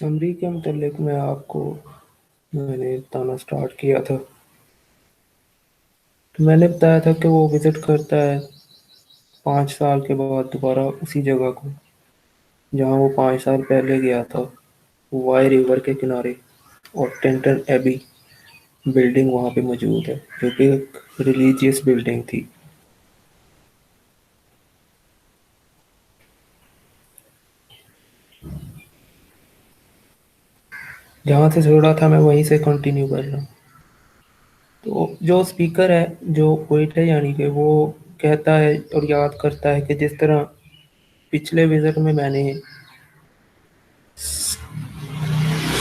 Summary के मुतल्लिक मैं आपको मैंने बताना स्टार्ट किया था। तो मैंने बताया था कि वो विज़िट करता है 5 साल के बाद दोबारा उसी जगह को, जहाँ वो 5 साल पहले गया था। वाई रिवर के किनारे, और टेंटन एबी बिल्डिंग वहाँ पे मौजूद है, जो कि एक रिलीजियस बिल्डिंग थी। जहाँ से छोड़ा था मैं वहीं से कंटिन्यू कर रहा हूँ। तो जो स्पीकर है, जो पोइट है, यानी कि वो कहता है और याद करता है कि जिस तरह पिछले विज़िट में मैंने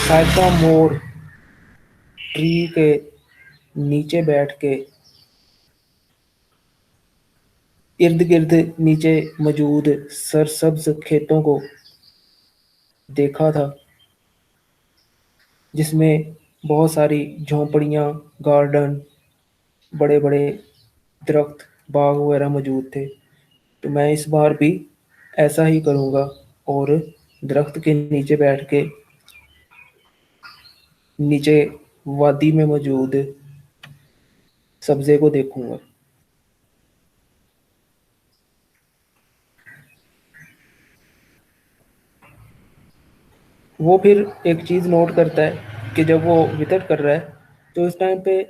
साइकामोर ट्री के नीचे बैठ के इर्द गिर्द नीचे मौजूद सरसब्ज खेतों को देखा था, जिसमें बहुत सारी झोंपड़ियाँ, गार्डन, बड़े बड़े दरख्त, बाग वगैरह मौजूद थे। तो मैं इस बार भी ऐसा ही करूँगा और दरख्त के नीचे बैठ के नीचे वादी में मौजूद सब्ज़े को देखूँगा। वो फिर एक चीज़ नोट करता है कि जब वो विज़िट कर रहा है, तो इस टाइम पे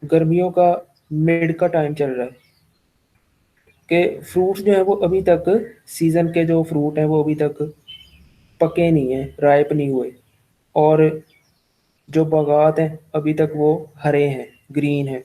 गर्मियों का मिड का टाइम चल रहा है, कि फ्रूट्स जो हैं वो अभी तक, सीज़न के जो फ्रूट हैं वो अभी तक पके नहीं हैं, राइप नहीं हुए, और जो बागात हैं अभी तक वो हरे हैं, ग्रीन हैं।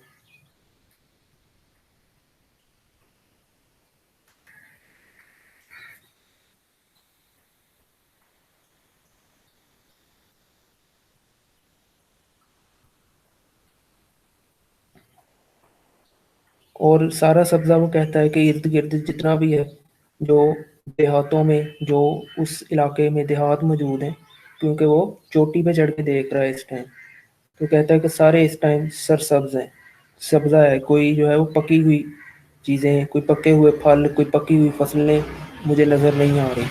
और सारा सब्ज़ा वो कहता है कि इर्द-गिर्द जितना भी है, जो देहातों में, जो उस इलाके में देहात मौजूद हैं, क्योंकि वो चोटी पे चढ़ के देख रहा है इस टाइम, तो कहता है कि सारे इस टाइम सरसब्ज़ हैं, सब्ज़ा है, कोई जो है वो पकी हुई चीज़ें, कोई पके हुए फल, कोई पकी हुई फसलें मुझे नज़र नहीं आ रही।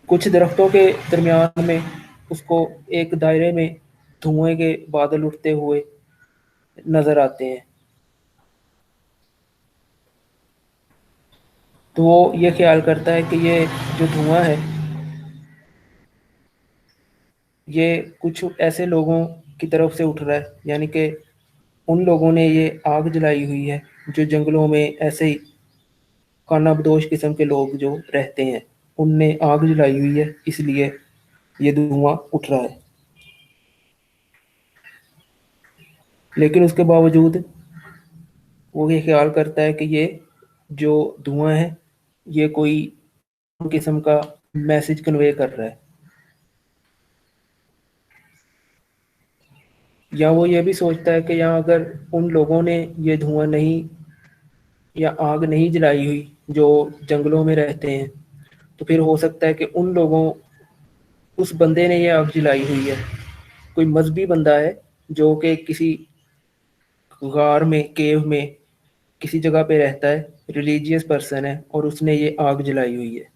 कुछ दरख्तों के दरमियान में उसको एक दायरे में धुएं के बादल उठते हुए नज़र आते हैं। तो वो ये ख्याल करता है कि ये जो धुआं है, ये कुछ ऐसे लोगों की तरफ से उठ रहा है, यानी कि उन लोगों ने ये आग जलाई हुई है, जो जंगलों में ऐसे ही खानाबदोश किस्म के लोग जो रहते हैं, उनने आग जलाई हुई है, इसलिए ये धुआं उठ रहा है। लेकिन उसके बावजूद वो ये ख्याल करता है कि ये जो धुआं है, ये कोई किस्म का मैसेज कन्वे कर रहा है। या वो ये भी सोचता है कि यहाँ अगर उन लोगों ने ये धुआं नहीं या आग नहीं जलाई हुई, जो जंगलों में रहते हैं, तो फिर हो सकता है कि उन लोगों, उस बंदे ने ये आग जलाई हुई है, कोई मजहबी बंदा है, जो कि किसी गार में, केव में, किसी जगह पे रहता है, रिलीजियस पर्सन है, और उसने ये आग जलाई हुई है।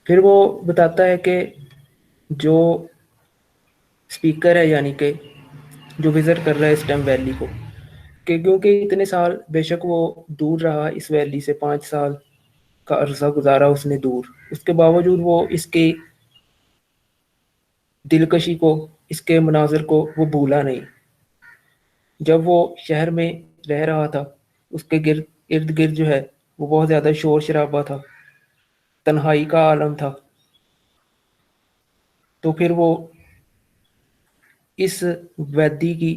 फिर वो बताता है कि जो स्पीकर है, यानी कि जो विज़िट कर रहा है इस टाइम वैली को, कि क्योंकि इतने साल बेशक वो दूर रहा इस वैली से, 5 साल का अरसा गुजारा उसने दूर, उसके बावजूद वो इसकी दिलकशी को, इसके मनाजिर को वो भूला नहीं। जब वो शहर में रह रहा था, उसके गिर्द इर्द गिर्द जो है वो बहुत ज़्यादा शोर शराबा था, तन्हाई का आलम था। तो फिर वो इस वादी की,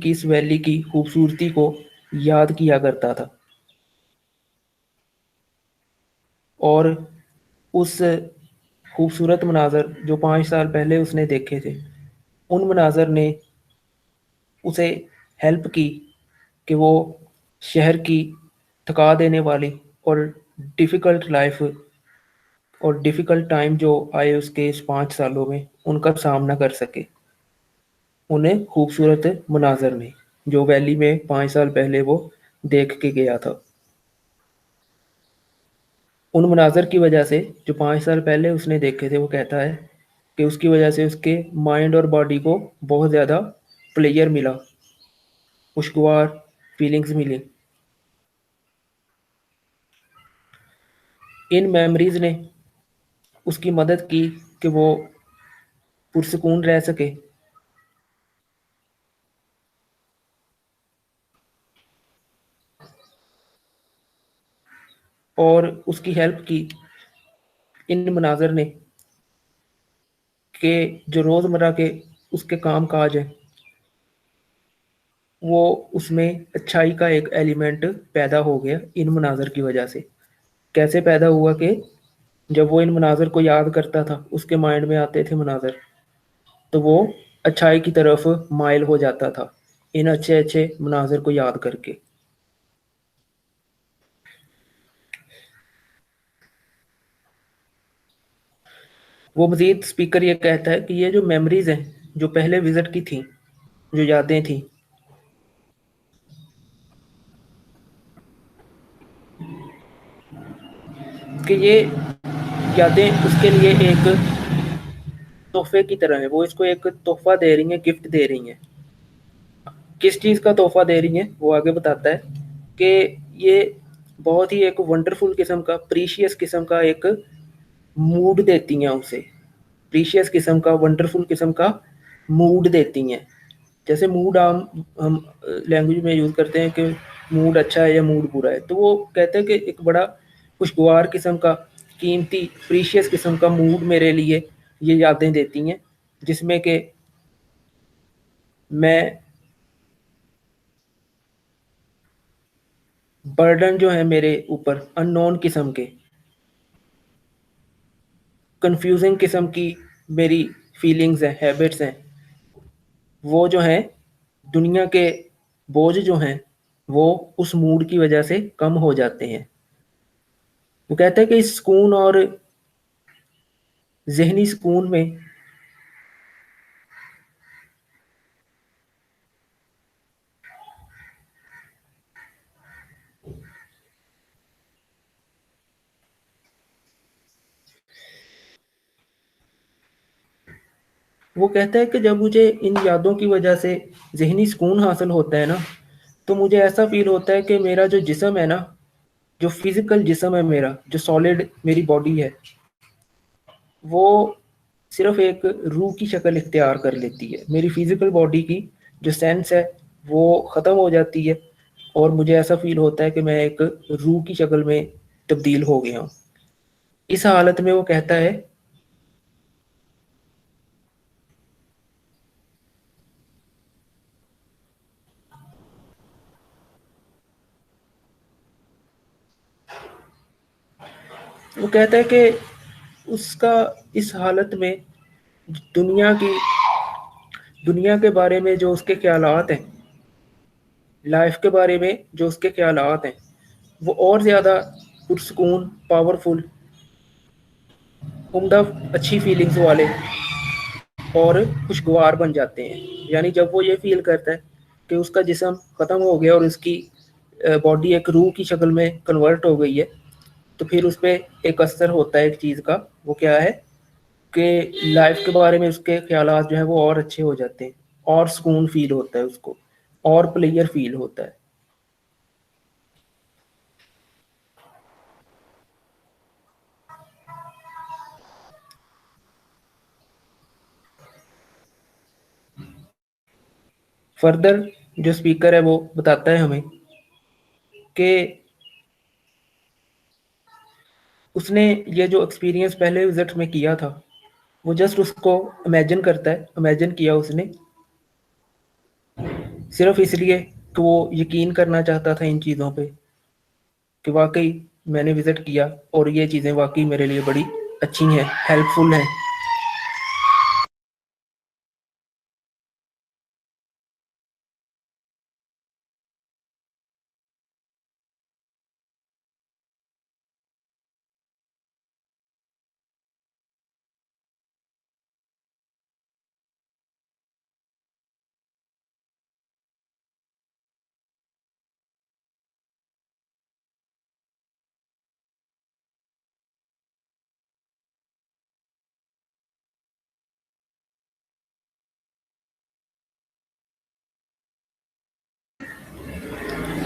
इस वैली की खूबसूरती को याद किया करता था, और उस खूबसूरत मनाज़र जो 5 साल पहले उसने देखे थे, उन मनाज़र ने उसे हेल्प की कि वो शहर की थका देने वाली और डिफ़िकल्ट लाइफ और डिफ़िकल्ट टाइम जो आए उसके इस 5 सालों में, उनका सामना कर सके, उन्हें खूबसूरत मनाज़र में। जो वैली में 5 साल पहले वो देख के गया था। उन मनाज़र की वजह से जो 5 साल पहले उसने देखे थे, वो कहता है कि उसकी वजह से उसके माइंड और बॉडी को बहुत ज़्यादा प्लेजर मिला, खुशगवार फीलिंग्स मिली। इन मेमोरीज ने उसकी मदद की कि वो पुरसकून रह सके। और उसकी हेल्प की इन मनाज़र ने कि जो रोज़मर्रा के उसके काम काज हैं, वो उसमें अच्छाई का एक एलिमेंट पैदा हो गया इन मनाज़र की वजह से। कैसे पैदा हुआ कि जब वो इन मनाज़र को याद करता था, उसके माइंड में आते थे मनाज़र, तो वो अच्छाई की तरफ माइल हो जाता था इन अच्छे अच्छे मनाज़र को याद करके। वो मज़ीद स्पीकर ये कहता है कि ये जो मेमोरीज़ हैं, जो पहले विज़िट की थी, जो यादें थी, कि ये यादें उसके लिए एक तोहफे की तरह है। वो इसको एक तोहफा दे रही हैं, गिफ्ट दे रही हैं। किस चीज़ का तोहफा दे रही हैं, वो आगे बताता है कि ये बहुत ही एक वंडरफुल किस्म का, प्रीशियस किस्म का एक मूड देती हैं उसे। प्रीशियस किस्म का, वंडरफुल किस्म का मूड देती हैं। जैसे मूड हम लैंग्वेज में यूज़ करते हैं कि मूड अच्छा है या मूड बुरा है, तो वो कहते हैं कि एक बड़ा खुशगवार किस्म का, कीमती, प्रीशियस किस्म का मूड मेरे लिए ये यादें देती हैं, जिसमें कि मैं बर्डन जो है मेरे ऊपर अननोन किस्म के, कंफ्यूजिंग किस्म की मेरी फीलिंग्स हैं, हैबिट्स हैं, वो जो हैं दुनिया के बोझ जो हैं, वो उस मूड की वजह से कम हो जाते हैं। वो कहते हैं कि इस सुकून और ज़हनी सुकून में, वो कहता है कि जब मुझे इन यादों की वजह से ज़हनी सुकून हासिल होता है ना, तो मुझे ऐसा फ़ील होता है कि मेरा जो जिस्म है ना, जो फ़िज़िकल जिस्म है मेरा, जो सॉलिड मेरी बॉडी है, वो सिर्फ़ एक रूह की शक्ल इख्तियार कर लेती है। मेरी फ़िज़िकल बॉडी की जो सेंस है, वो ख़त्म हो जाती है और मुझे ऐसा फ़ील होता है कि मैं एक रूह की शक्ल में तब्दील हो गया हूँ। इस हालत में वो कहता है, वो कहता है कि उसका इस हालत में दुनिया की दुनिया के बारे में जो उसके ख़्यालात हैं, लाइफ़ के बारे में जो उसके ख़्यालात हैं, वो और ज़्यादा पुरसुकून, पावरफुल, उम्दा, अच्छी फीलिंग्स वाले और खुशगवार बन जाते हैं। यानी जब वो ये फ़ील करता है कि उसका जिस्म ख़त्म हो गया और उसकी बॉडी एक रूह की शक्ल में कन्वर्ट हो गई है, तो फिर उस पे एक असर होता है एक चीज़ का। वो क्या है कि लाइफ़ के बारे में उसके ख़्यालात जो हैं वो और अच्छे हो जाते हैं, और सुकून फ़ील होता है उसको, और प्लेज़र फ़ील होता है। फर्दर जो स्पीकर है वो बताता है हमें कि उसने ये जो एक्सपीरियंस पहले विज़िट में किया था, वो जस्ट उसको इमेजिन करता है, इमेजिन किया उसने, सिर्फ़ इसलिए कि वो यकीन करना चाहता था इन चीज़ों पे कि वाक़ई मैंने विज़िट किया और ये चीज़ें वाक़ई मेरे लिए बड़ी अच्छी हैं, हेल्पफुल हैं।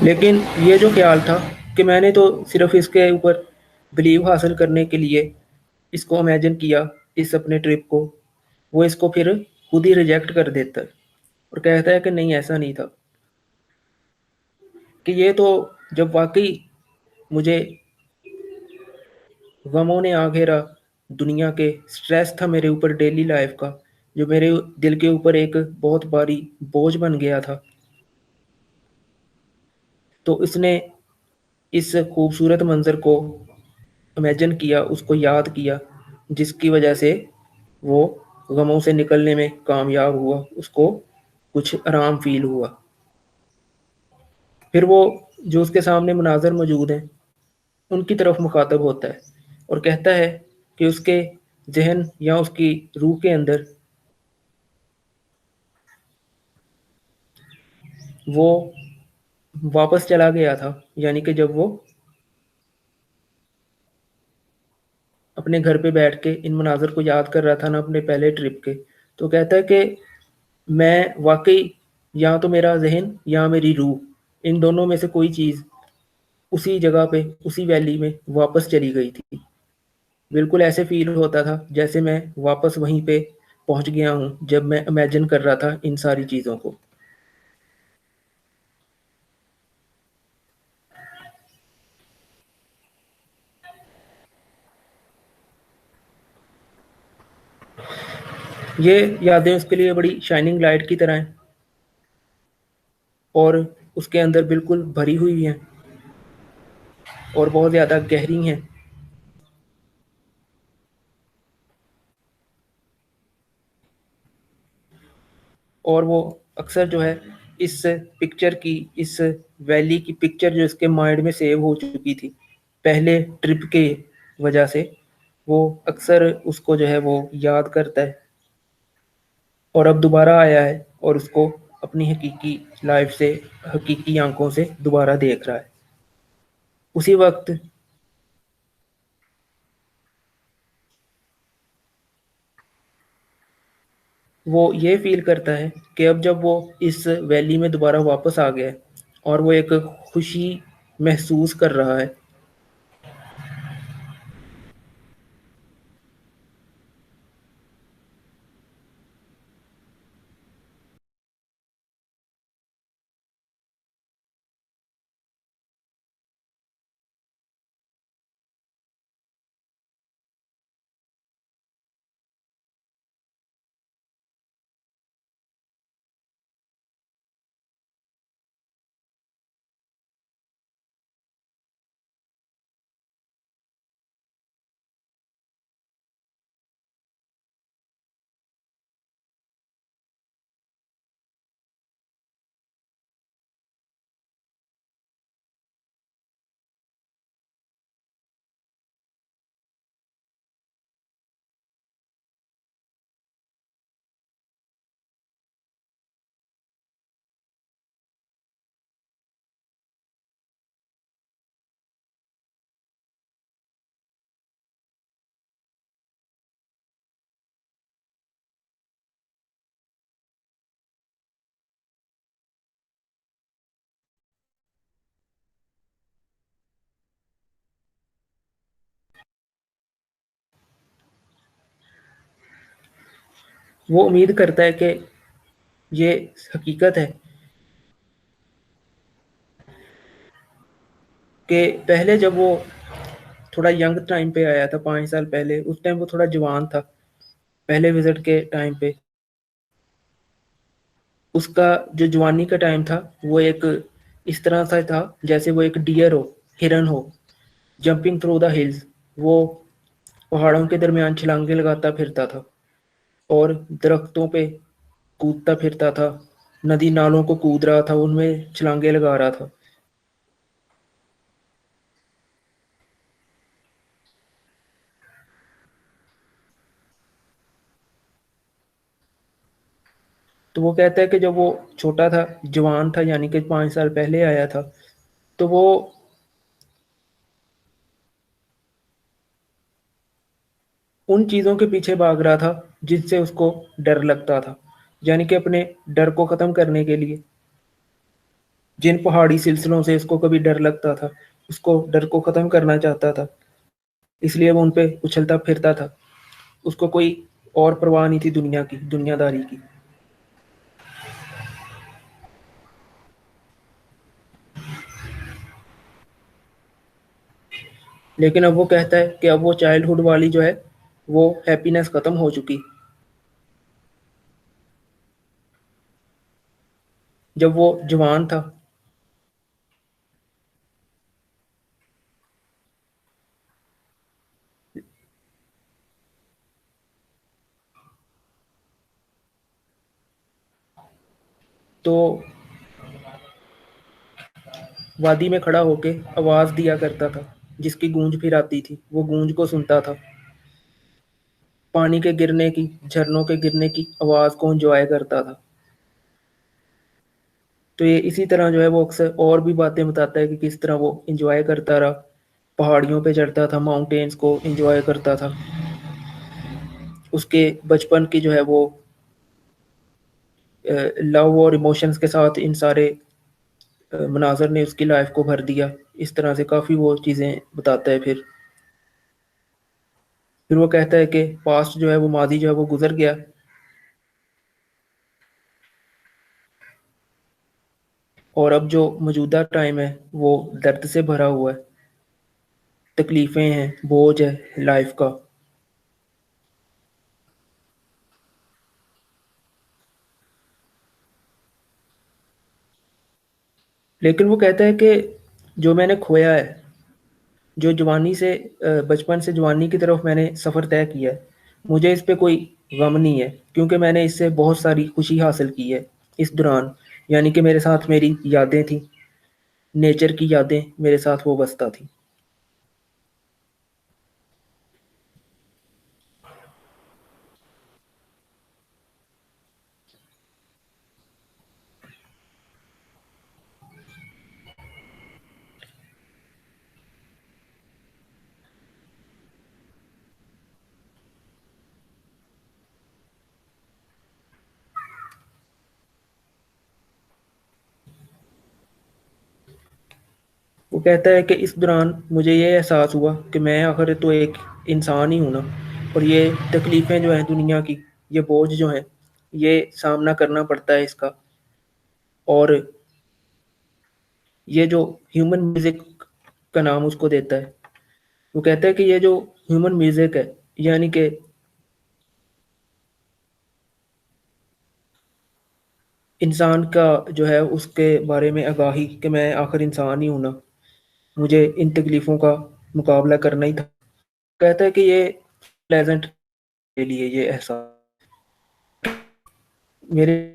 لیکن یہ جو خیال تھا کہ میں نے تو صرف اس کے اوپر بلیو حاصل کرنے کے لیے اس کو امیجن کیا، اس اپنے ٹرپ کو، وہ اس کو پھر خود ہی ریجیکٹ کر دیتا ہے اور کہتا ہے کہ نہیں ایسا نہیں تھا، کہ یہ تو جب واقعی مجھے غموں نے آ گھیرا، دنیا کے سٹریس تھا میرے اوپر ڈیلی لائف کا، جو میرے دل کے اوپر ایک بہت باری بوجھ بن گیا تھا، تو اس نے اس خوبصورت منظر کو امیجن کیا، اس کو یاد کیا، جس کی وجہ سے وہ غموں سے نکلنے میں کامیاب ہوا، اس کو کچھ آرام فیل ہوا۔ پھر وہ جو اس کے سامنے مناظر موجود ہیں ان کی طرف مخاطب ہوتا ہے اور کہتا ہے کہ اس کے ذہن یا اس کی روح کے اندر وہ واپس چلا گیا تھا، یعنی کہ جب وہ اپنے گھر پہ بیٹھ کے ان مناظر کو یاد کر رہا تھا نا اپنے پہلے ٹرپ کے، تو کہتا ہے کہ میں واقعی یا تو میرا ذہن یا میری روح، ان دونوں میں سے کوئی چیز اسی جگہ پہ اسی ویلی میں واپس چلی گئی تھی، بالکل ایسے فیل ہوتا تھا جیسے میں واپس وہیں پہ پہنچ گیا ہوں جب میں امیجن کر رہا تھا ان ساری چیزوں کو۔ یہ یادیں اس کے لیے بڑی شائننگ لائٹ کی طرح ہیں اور اس کے اندر بالکل بھری ہوئی ہیں اور بہت زیادہ گہری ہیں، اور وہ اکثر جو ہے اس پکچر کی، اس ویلی کی پکچر جو اس کے مائنڈ میں سیو ہو چکی تھی پہلے ٹرپ کے وجہ سے، وہ اکثر اس کو جو ہے وہ یاد کرتا ہے اور اب دوبارہ آیا ہے اور اس کو اپنی حقیقی لائف سے، حقیقی آنکھوں سے دوبارہ دیکھ رہا ہے۔ اسی وقت وہ یہ فیل کرتا ہے کہ اب جب وہ اس ویلی میں دوبارہ واپس آ گیا ہے اور وہ ایک خوشی محسوس کر رہا ہے، وہ امید کرتا ہے کہ یہ حقیقت ہے کہ پہلے جب وہ تھوڑا ینگ ٹائم پہ آیا تھا 5 سال پہلے، اس ٹائم وہ تھوڑا جوان تھا پہلے وزٹ کے ٹائم پہ، اس کا جو جوانی کا ٹائم تھا وہ ایک اس طرح سے تھا جیسے وہ ایک ڈیئر ہو، ہرن ہو، جمپنگ تھرو دا ہلز، وہ پہاڑوں کے درمیان چھلانگے لگاتا پھرتا تھا اور درختوں پہ کودتا پھرتا تھا، ندی نالوں کو کود رہا تھا، ان میں چھلانگے لگا رہا تھا۔ تو وہ کہتا ہے کہ جب وہ چھوٹا تھا، جوان تھا، یعنی کہ 5 سال پہلے آیا تھا، تو وہ ان چیزوں کے پیچھے بھاگ رہا تھا جن سے اس کو ڈر لگتا تھا، یعنی کہ اپنے ڈر کو ختم کرنے کے لیے जिन पहाड़ी सिलसिलों से इसको कभी डर लगता था, उसको डर को ख़त्म करना चाहता था, इसलिए वो उन पे उछलता फिरता था। उसको कोई और परवाह नहीं थी दुनिया की, दुनियादारी की। लेकिन अब वो कहता है कि अब वो चाइल्डहुड वाली जो है, वो हैप्पीनेस ख़त्म हो चुकी। जब वो जवान था, तो वादी में खड़ा होके आवाज़ दिया करता था, जिसकी गूंज फिर आती थी। वो गूंज को सुनता था, पानी के गिरने की, झरनों के गिरने की आवाज़ को एंजॉय करता था। तो ये इसी तरह जो है वो अक्सर और भी बातें बताता है कि किस तरह वो एंजॉय करता रहा, पहाड़ियों पे चढ़ता था, माउंटेन्स को एंजॉय करता था। उसके बचपन की जो है वो लव और इमोशंस के साथ इन सारे मनाजर ने उसकी लाइफ को भर दिया। इस तरह से काफ़ी वो चीज़ें बताता है। फिर वो कहता है कि पास्ट जो है वो, माजी जो है वो गुजर गया, और अब जो मौजूदा टाइम है वो दर्द से भरा हुआ है, तकलीफ़ें हैं, बोझ है लाइफ का। लेकिन वो कहता है कि जो मैंने खोया है, जो जवानी से बचपन से जवानी की तरफ मैंने सफ़र तय किया है, मुझे इस पे कोई गम नहीं है, क्योंकि मैंने इससे बहुत सारी खुशी हासिल की है इस दौरान। यानी कि मेरे साथ मेरी यादें थी, नेचर की यादें मेरे साथ वो बसता थी। वो कहता है कि इस दौरान मुझे ये एहसास हुआ कि मैं आखिर तो एक इंसान ही हूँ ना, और ये तकलीफ़ें जो हैं दुनिया की, ये बोझ जो हैं, ये सामना करना पड़ता है इसका। और ये जो ह्यूमन म्यूज़िक का नाम उसको देता है, वो कहता है कि ये जो ह्यूमन म्यूज़िक है, यानी कि इंसान का जो है उसके बारे में आगाही कि मैं आखिर इंसान ही हूँ ना, मुझे इन तकलीफ़ों का मुकाबला करना ही था। कहता है कि ये प्लेजेंट के लिए ये एहसास मेरे।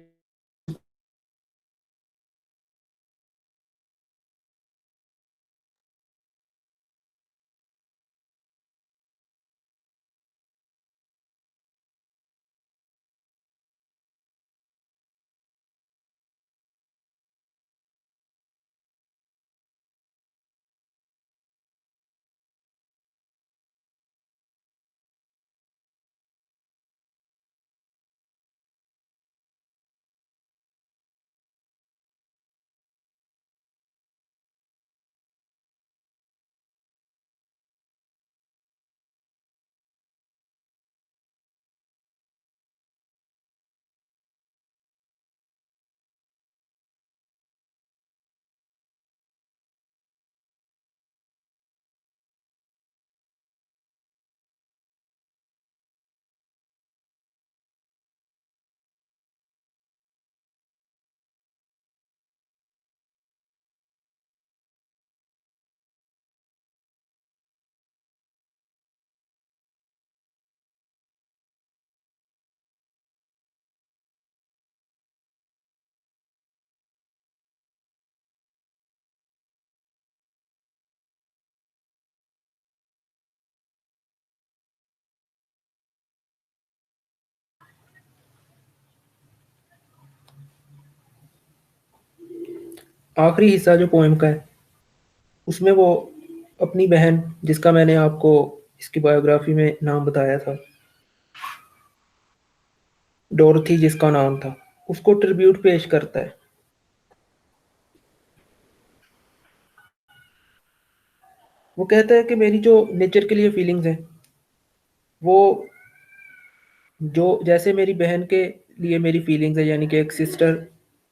आखिरी हिस्सा जो पोएम का है, उसमें वो अपनी बहन, जिसका मैंने आपको इसकी बायोग्राफी में नाम बताया था, डोरथी जिसका नाम था, उसको ट्रिब्यूट पेश करता है। वो कहता है कि मेरी जो नेचर के लिए फीलिंग्स हैं वो जो जैसे मेरी बहन के लिए मेरी फीलिंग्स है, यानी कि एक सिस्टर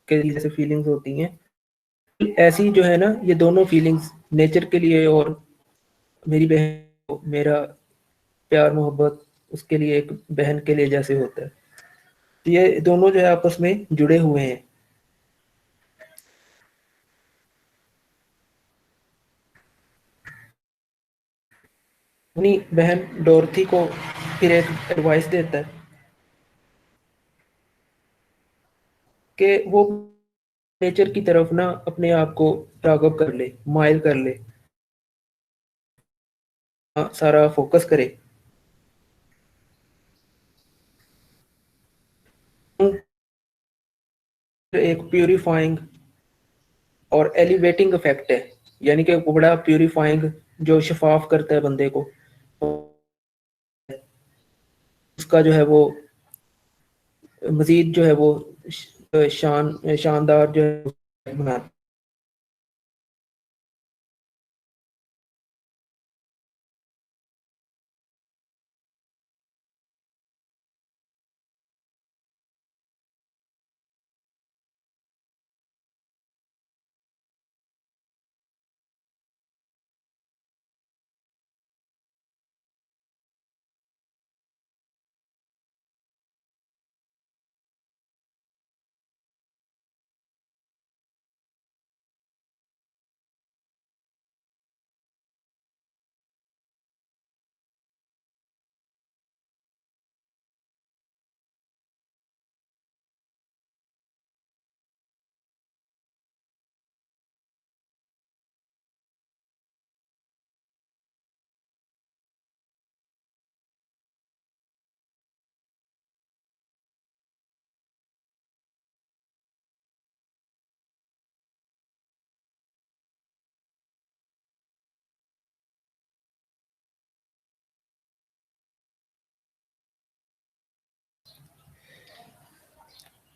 के लिए जैसे फीलिंग्स होती हैं, ऐसी जो है ना ये दोनों फीलिंग्स नेचर के लिए और मेरी बहन को मेरा प्यार मोहब्बत उसके लिए एक बहन के लिए जैसे होता है। तो ये दोनों जो है आपस में जुड़े हुए हैं। अपनी बहन डोरथी को फिर एक एडवाइस देता है कि वो नेचर की तरफ ना अपने आप को रागब कर ले, मायल कर ले, सारा फोकस करे। एक प्यूरिफाइंग और एलिवेटिंग इफेक्ट है, यानी कि वो बड़ा प्यूरिफाइंग जो शफाफ करता है बंदे को, उसका जो है वो मजीद जो है वो शानदार जो है बनाता है।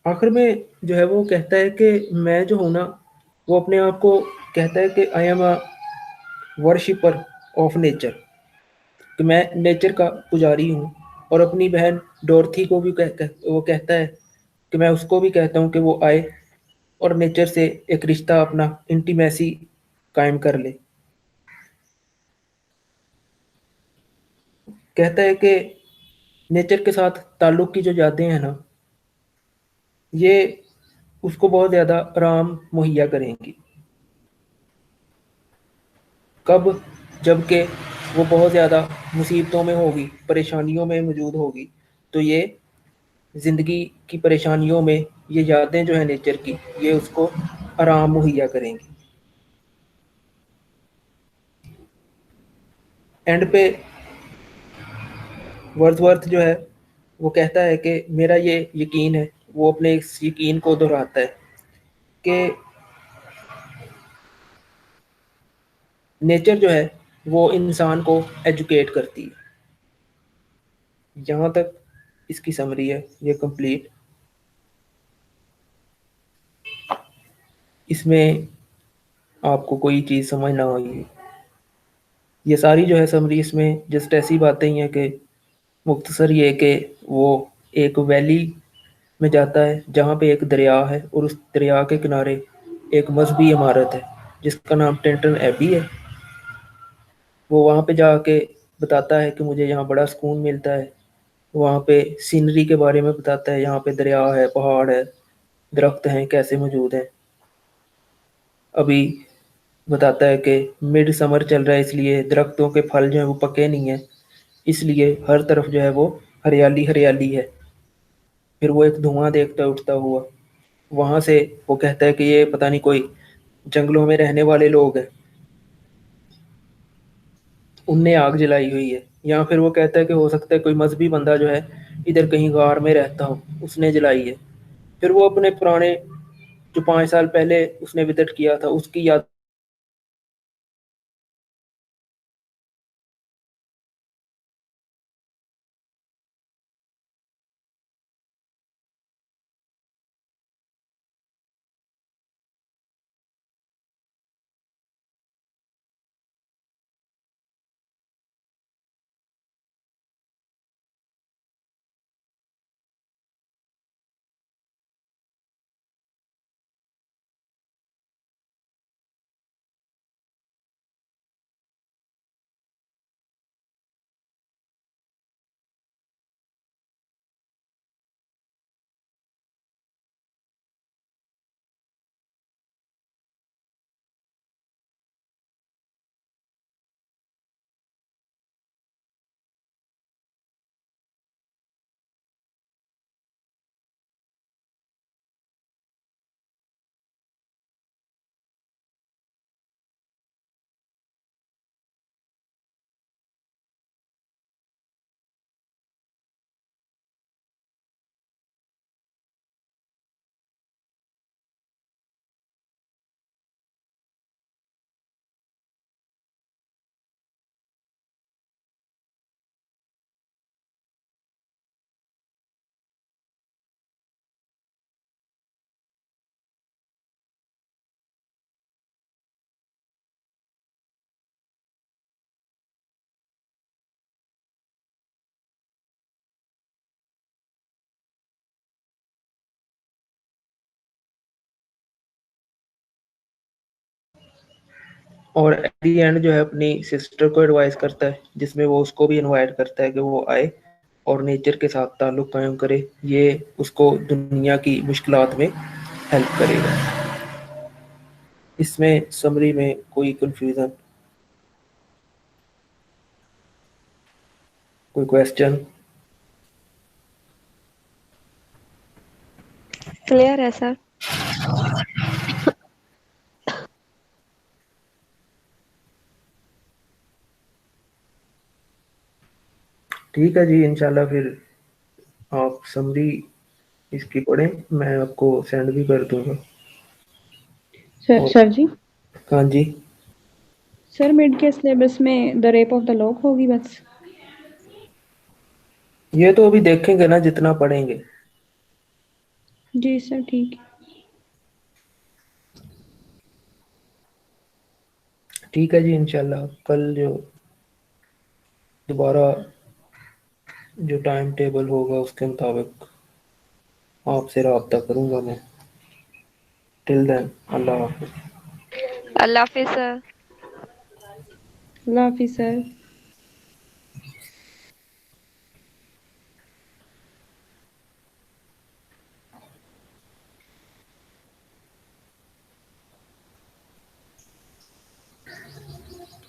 आखिर में जो है वो कहता है कि मैं जो हूँ ना, वो अपने आप को कहता है कि I am a worshipper of nature, कि मैं नेचर का पुजारी हूँ। और अपनी बहन डॉर्थी को भी वो कहता है कि मैं उसको भी कहता हूँ कि वो आए और नेचर से एक रिश्ता अपना इंटीमेसी कायम कर ले। कहता है कि नेचर के साथ ताल्लुक़ की जो यादें हैं ना, ये उसको बहुत ज़्यादा आराम मुहैया करेंगी। कब? जबकि वो बहुत ज़्यादा मुसीबतों में होगी, परेशानियों में मौजूद होगी, तो ये ज़िंदगी की परेशानियों में ये यादें जो हैं नेचर की, ये उसको आराम मुहैया करेंगी। एंड पे वर्dsworth जो है वो कहता है कि मेरा ये यकीन है, वो अपने इस यकीन को दोहराता है कि नेचर जो है वो इंसान को एजुकेट करती है। यहाँ तक इसकी समरी है ये कंप्लीट। इसमें आपको कोई चीज़ समझ ना आई, ये सारी जो है समरी इसमें जस्ट ऐसी बातें ही हैं कि मुख्तसर ये कि वो एक वैली में जाता है जहाँ पे एक दरिया है और उस दरिया के किनारे एक मजहबी इमारत है जिसका नाम टेंटन एबी है। वो वहाँ पे जाके बताता है कि मुझे यहाँ बड़ा सुकून मिलता है। वहाँ पे सीनरी के बारे में बताता है, यहाँ पे दरिया है, पहाड़ है, दरख्त हैं कैसे मौजूद हैं। अभी बताता है कि मिड समर चल रहा है इसलिए दरख्तों के फल जो हैं वो पके नहीं हैं, इसलिए हर तरफ जो है वो हरियाली हरियाली है। फिर वो एक धुआं देखता है उठता हुआ, वहां से वो कहता है कि ये पता नहीं कोई जंगलों में रहने वाले लोग हैं, उनने आग जलाई हुई है। या फिर वो कहता है कि हो सकता है कोई मजहबी बंदा जो है इधर कहीं गार में रहता हो, उसने जलाई है। फिर वो अपने पुराने जो 5 साल पहले उसने विजिट किया था उसकी याद اور ایٹ دی اینڈ جو ہے اپنی سسٹر کو ایڈوائز کرتا ہے، جس میں وہ اس کو بھی انوائٹ کرتا ہے کہ وہ آئے اور نیچر کے ساتھ تعلق قائم کرے، یہ اس کو دنیا کی مشکلات میں ہیلپ کرے گا۔ اس میں سمری میں کوئی کنفیوژن، کوئی کویسچن؟ کلیئر ہے سر۔ ٹھیک ہے جی، انشاءاللہ پھر آپ سمری اس کی پڑھیں، میں آپ کو سینڈ بھی کر دوں گا۔ اور سر جی، ہاں جی، سر مڈ کے سلیبس میں دا ریپ آف دا لاک ہوگی بس؟ یہ تو ابھی دیکھیں گے نا جتنا پڑھیں گے۔ جی سر ٹھیک ہے۔ ٹھیک ہے جی، انشاءاللہ کل جو دوبارہ جو ٹائم ٹیبل ہوگا اس کے مطابق آپ سے رابطہ کروں گا میں۔ ٹل دین، اللہ حافظ۔ اللہ حافظ سر۔ اللہ حافظ سر۔